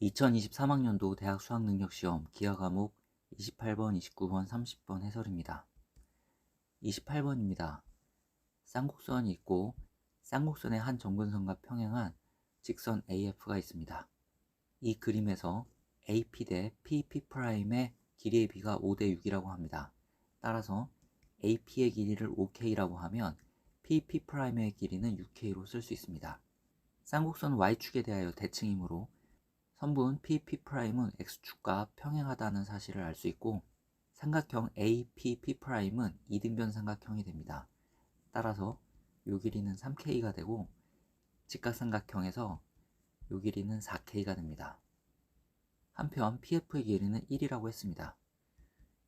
2023학년도 대학 수학능력시험 기하 과목 28번, 29번, 30번 해설입니다. 28번입니다. 쌍곡선이 있고 쌍곡선의 한 점근선과 평행한 직선 AF가 있습니다. 이 그림에서 AP 대 PP'의 길이의 비가 5대 6이라고 합니다. 따라서 AP의 길이를 5K라고 하면 PP'의 길이는 6K로 쓸 수 있습니다. 쌍곡선 Y축에 대하여 대칭이므로 선분 PP'은 X축과 평행하다는 사실을 알 수 있고, 삼각형 APP'은 이등변 삼각형이 됩니다. 따라서 요 길이는 3K가 되고, 직각삼각형에서 요 길이는 4K가 됩니다. 한편 PF의 길이는 1이라고 했습니다.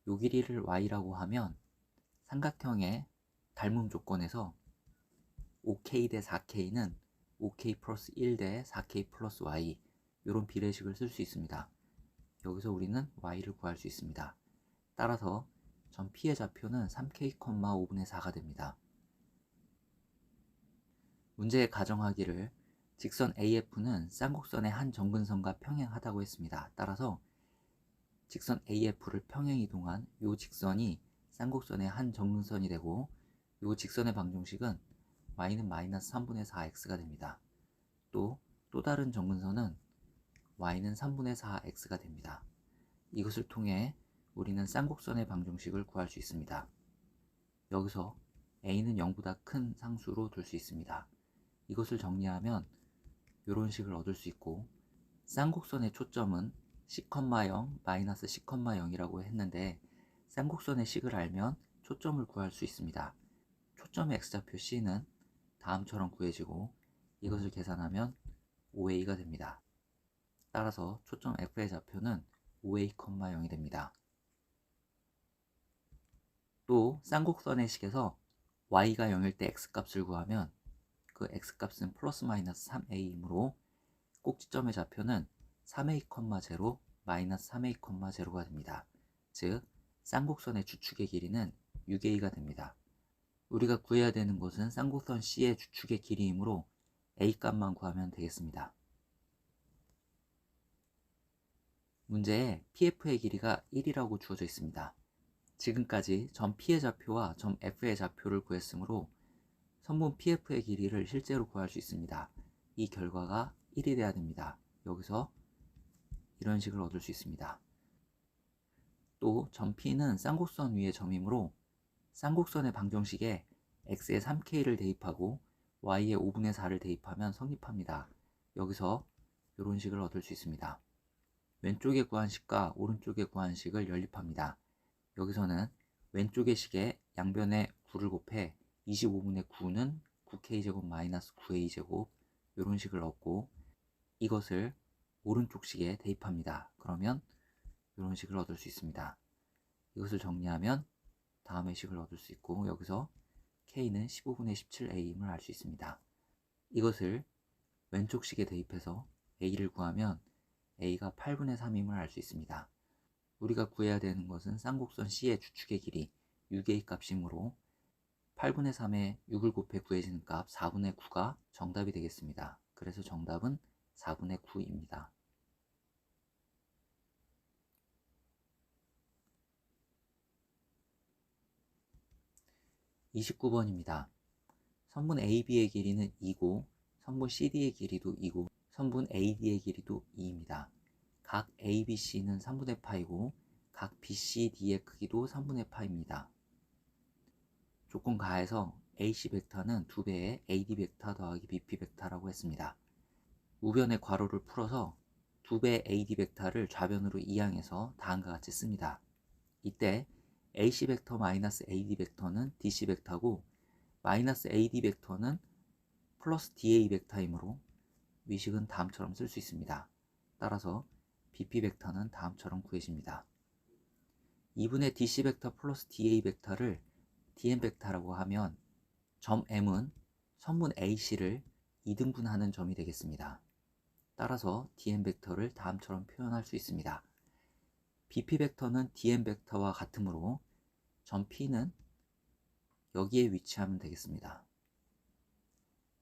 요 길이를 Y라고 하면 삼각형의 닮음 조건에서 5K 대 4K는 5K 플러스 1 대 4K 플러스 Y, 이런 비례식을 쓸 수 있습니다. 여기서 우리는 y를 구할 수 있습니다. 따라서 점 P의 좌표는 3K, 5분의 4가 됩니다. 문제에 가정하기를 직선 AF는 쌍곡선의 한 점근선과 평행하다고 했습니다. 따라서 직선 AF를 평행 이동한 이 직선이 쌍곡선의 한 점근선이 되고, 이 직선의 방정식은 y는 마이너스 3분의 4x가 됩니다. 또 다른 점근선은 y는 3분의 4x가 됩니다. 이것을 통해 우리는 쌍곡선의 방정식을 구할 수 있습니다. 여기서 a는 0보다 큰 상수로 둘 수 있습니다. 이것을 정리하면 이런 식을 얻을 수 있고, 쌍곡선의 초점은 C,0, 마이너스 C,0이라고 했는데, 쌍곡선의 식을 알면 초점을 구할 수 있습니다. 초점의 x좌표 C는 다음처럼 구해지고, 이것을 계산하면 5a가 됩니다. 따라서 초점 F의 좌표는 5a, 0이 됩니다. 또 쌍곡선의 식에서 y가 0일 때 x값을 구하면 그 x값은 플러스 마이너스 3a이므로 꼭지점의 좌표는 3a, 0, 마이너스 3a, 0가 됩니다. 즉 쌍곡선의 주축의 길이는 6a가 됩니다. 우리가 구해야 되는 것은 쌍곡선 C의 주축의 길이이므로 a 값만 구하면 되겠습니다. 문제에 PF의 길이가 1이라고 주어져 있습니다. 지금까지 점 P의 좌표와 점 F의 좌표를 구했으므로 선분 PF의 길이를 실제로 구할 수 있습니다. 이 결과가 1이 돼야 됩니다. 여기서 이런 식을 얻을 수 있습니다. 또 점 P는 쌍곡선 위의 점이므로 쌍곡선의 방정식에 x에 3k를 대입하고 y에 5분의 4를 대입하면 성립합니다. 여기서 이런 식을 얻을 수 있습니다. 왼쪽의 구한식과 오른쪽의 구한식을 연립합니다. 여기서는 왼쪽의 식에 양변에 9를 곱해 25분의 9는 9k제곱 마이너스 9a제곱, 이런 식을 얻고, 이것을 오른쪽 식에 대입합니다. 그러면 이런 식을 얻을 수 있습니다. 이것을 정리하면 다음의 식을 얻을 수 있고, 여기서 k는 15분의 17a임을 알 수 있습니다. 이것을 왼쪽 식에 대입해서 a를 구하면 a가 8분의 3임을 알 수 있습니다. 우리가 구해야 되는 것은 쌍곡선 C의 주축의 길이 6a 값이므로 8분의 3에 6을 곱해 구해지는 값 4분의 9가 정답이 되겠습니다. 그래서 정답은 4분의 9입니다. (29번입니다) 선분 AB의 길이는 2고 선분 CD의 길이도 2고 선분 AD의 길이도 2입니다. 각 ABC는 3분의 파이고 각 BCD의 크기도 3분의 파입니다. 조건 가에서 AC 벡터는 2배의 AD 벡터 더하기 BP 벡터라고 했습니다. 우변의 괄호를 풀어서 2배의 AD 벡터를 좌변으로 이항해서 다음과 같이 씁니다. 이때 AC 벡터 마이너스 AD 벡터는 DC 벡터고, 마이너스 AD 벡터는 플러스 DA 벡터이므로 위식은 다음처럼 쓸 수 있습니다. 따라서 BP 벡터는 다음처럼 구해집니다. 2분의 DC 벡터 플러스 DA 벡터를 DM 벡터라고 하면 점 M은 선분 AC를 2등분하는 점이 되겠습니다. 따라서 DM 벡터를 다음처럼 표현할 수 있습니다. BP 벡터는 DM 벡터와 같으므로 점 P는 여기에 위치하면 되겠습니다.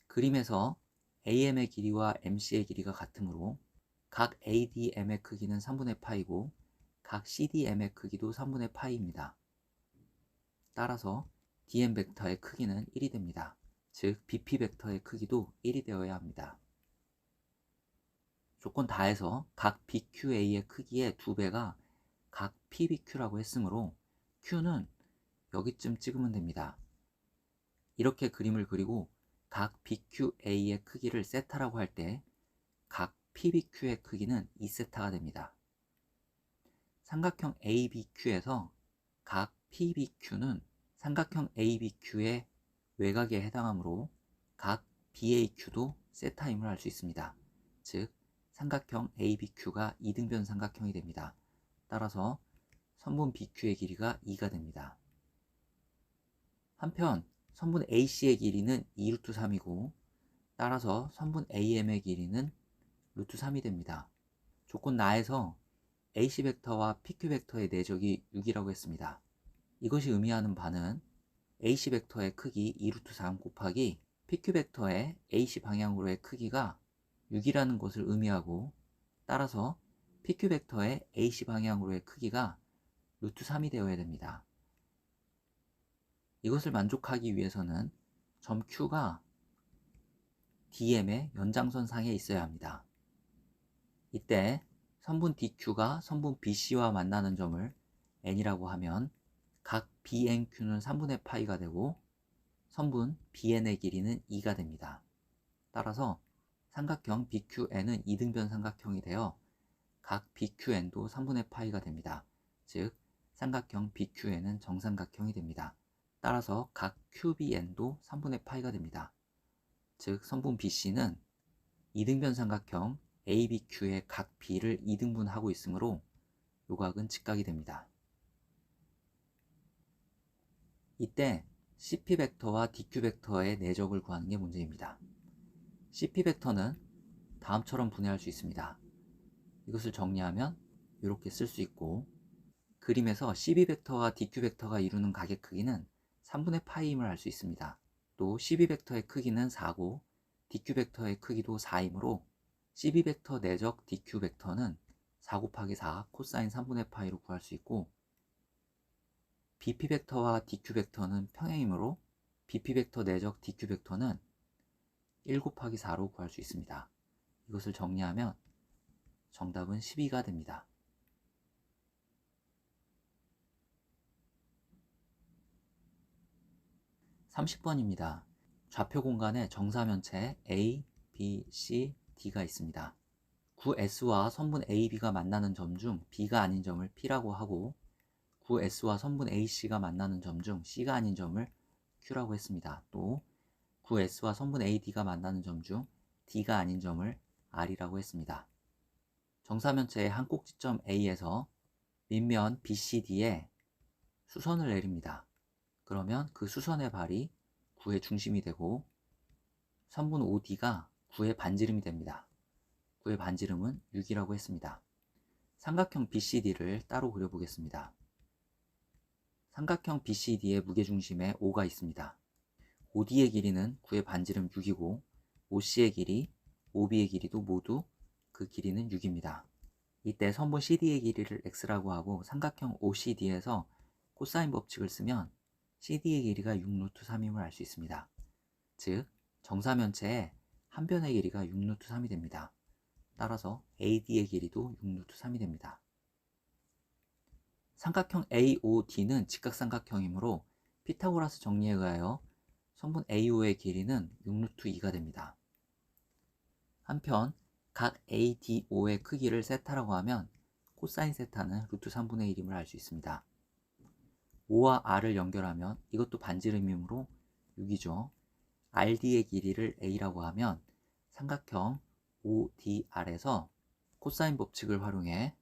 그림에서 AM의 길이와 MC의 길이가 같으므로 각 ADM의 크기는 3분의 파이고 각 CDM의 크기도 3분의 파이입니다. 따라서 DM 벡터의 크기는 1이 됩니다. 즉 BP 벡터의 크기도 1이 되어야 합니다. 조건 다해서 각 BQA의 크기의 2배가 각 PBQ라고 했으므로 Q는 여기쯤 찍으면 됩니다. 이렇게 그림을 그리고 각 BQA의 크기를 세타라고 할 때 각 PBQ의 크기는 2세타가 됩니다. 삼각형 ABQ에서 각 PBQ는 삼각형 ABQ의 외곽에 해당하므로 각 BAQ도 세타임을 알 수 있습니다. 즉 삼각형 ABQ가 이등변 삼각형이 됩니다. 따라서 선분 BQ의 길이가 2가 됩니다. 한편 선분 AC의 길이는 2루트 3이고 따라서 선분 AM의 길이는 루트 3이 됩니다. 조건 나에서 AC 벡터와 PQ 벡터의 내적이 6이라고 했습니다. 이것이 의미하는 바는 AC 벡터의 크기 2루트 3 곱하기 PQ 벡터의 AC 방향으로의 크기가 6이라는 것을 의미하고 따라서 PQ 벡터의 AC 방향으로의 크기가 루트 3이 되어야 됩니다. 이것을 만족하기 위해서는 점 Q가 DM의 연장선 상에 있어야 합니다. 이때 선분 DQ가 선분 BC와 만나는 점을 N이라고 하면 각 BNQ는 3분의 파이가 되고 선분 BN의 길이는 2가 됩니다. 따라서 삼각형 BQN은 이등변 삼각형이 되어 각 BQN도 3분의 파이가 됩니다. 즉 삼각형 BQN은 정삼각형이 됩니다. 따라서 각 QBN도 3분의 파이가 됩니다. 즉 선분 BC는 이등변 삼각형 ABQ의 각 B를 2등분하고 있으므로 요각은 직각이 됩니다. 이때 CP 벡터와 DQ 벡터의 내적을 구하는 게 문제입니다. CP 벡터는 다음처럼 분해할 수 있습니다. 이것을 정리하면 이렇게 쓸 수 있고 그림에서 CB 벡터와 DQ 벡터가 이루는 각의 크기는 3분의 파이임을 알 수 있습니다. 또 CB 벡터의 크기는 4고 DQ 벡터의 크기도 4이므로 CB 벡터 내적 DQ 벡터는 4 곱하기 4 코사인 3분의 파이로 구할 수 있고 BP 벡터와 DQ 벡터는 평행이므로 BP 벡터 내적 DQ 벡터는 1 곱하기 4로 구할 수 있습니다. 이것을 정리하면 정답은 12가 됩니다. 30번입니다. 좌표 공간에 정사면체 A, B, C, D가 있습니다. 구 S와 선분 AB가 만나는 점 중 B가 아닌 점을 P라고 하고 구 S와 선분 AC가 만나는 점 중 C가 아닌 점을 Q라고 했습니다. 또 구 S와 선분 AD가 만나는 점 중 D가 아닌 점을 R이라고 했습니다. 정사면체의 한 꼭지점 A에서 밑면 BCD에 수선을 내립니다. 그러면 그 수선의 발이 구의 중심이 되고 선분 OD가 구의 반지름이 됩니다. 구의 반지름은 6이라고 했습니다. 삼각형 BCD를 따로 그려보겠습니다. 삼각형 BCD의 무게중심에 O가 있습니다. OD의 길이는 구의 반지름 6이고 OC의 길이, OB의 길이도 모두 그 길이는 6입니다. 이때 선분 CD의 길이를 X라고 하고 삼각형 OCD에서 코사인 법칙을 쓰면 CD의 길이가 6루트 3임을 알 수 있습니다. 즉 정사면체의 한 변의 길이가 6루트 3이 됩니다. 따라서 AD의 길이도 6루트 3이 됩니다. 삼각형 AOD는 직각삼각형이므로 피타고라스 정리에 의하여 선분 AO의 길이는 6루트 2가 됩니다. 한편 각 ADO의 크기를 세타라고 하면 코사인 세타는 루트 3분의 1임을 알 수 있습니다. O와 R을 연결하면 이것도 반지름이므로 6이죠. RD의 길이를 A라고 하면 삼각형 ODR에서 코사인 법칙을 활용해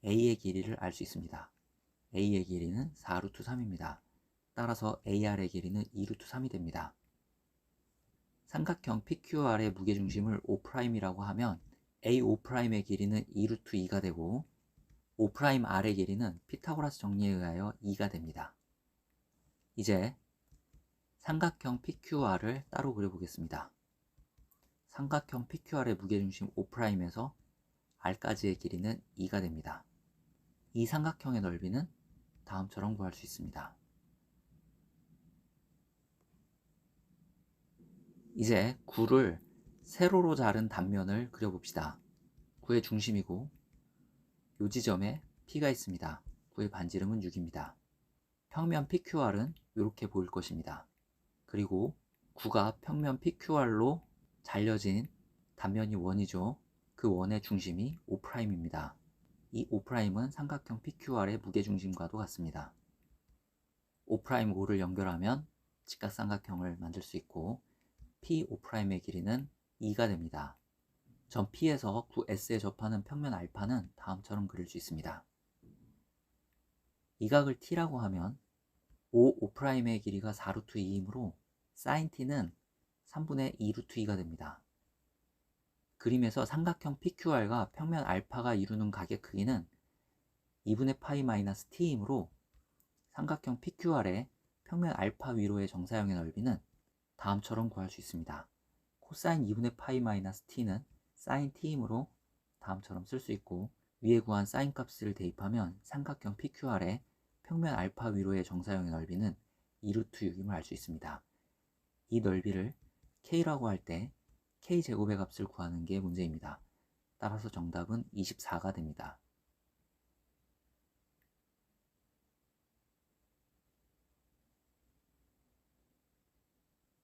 A의 길이를 알 수 있습니다. A의 길이는 4루트 3입니다. 따라서 AR의 길이는 2루트 3이 됩니다. 삼각형 PQR의 무게중심을 O'이라고 하면 AO'의 길이는 2루트 2가 되고 O'R의 길이는 피타고라스 정리에 의하여 2가 됩니다. 이제 삼각형 PQR을 따로 그려보겠습니다. 삼각형 PQR의 무게중심 O'에서 R까지의 길이는 2가 됩니다. 이 삼각형의 넓이는 다음처럼 구할 수 있습니다. 이제 구를 세로로 자른 단면을 그려봅시다. 구의 중심이고 이 지점에 P가 있습니다. 구의 반지름은 6입니다. 평면 PQR은 이렇게 보일 것입니다. 그리고 구가 평면 PQR로 잘려진 단면이 원이죠. 그 원의 중심이 O'입니다. 이 O'은 삼각형 PQR의 무게중심과도 같습니다. O'O를 연결하면 직각삼각형을 만들 수 있고 PO'의 길이는 2가 됩니다. 점 P에서 구 S에 접하는 평면 알파는 다음처럼 그릴 수 있습니다. 이 각을 T라고 하면 O'O'의 길이가 4루트 2이므로 sin T는 3분의 2루트 2가 됩니다. 그림에서 삼각형 PQR과 평면 알파가 이루는 각의 크기는 2분의 파이 마이너스 T이므로 삼각형 PQR의 평면 알파 위로의 정사형의 넓이는 다음처럼 구할 수 있습니다. 코사인 2분의 파이 마이너스 T는 사인 T이므로 다음처럼 쓸 수 있고 위에 구한 사인 값을 대입하면 삼각형 PQR의 평면 알파 위로의 정사형의 넓이는 2루트 6임을 알 수 있습니다. 이 넓이를 K라고 할 때 K제곱의 값을 구하는 게 문제입니다. 따라서 정답은 24가 됩니다.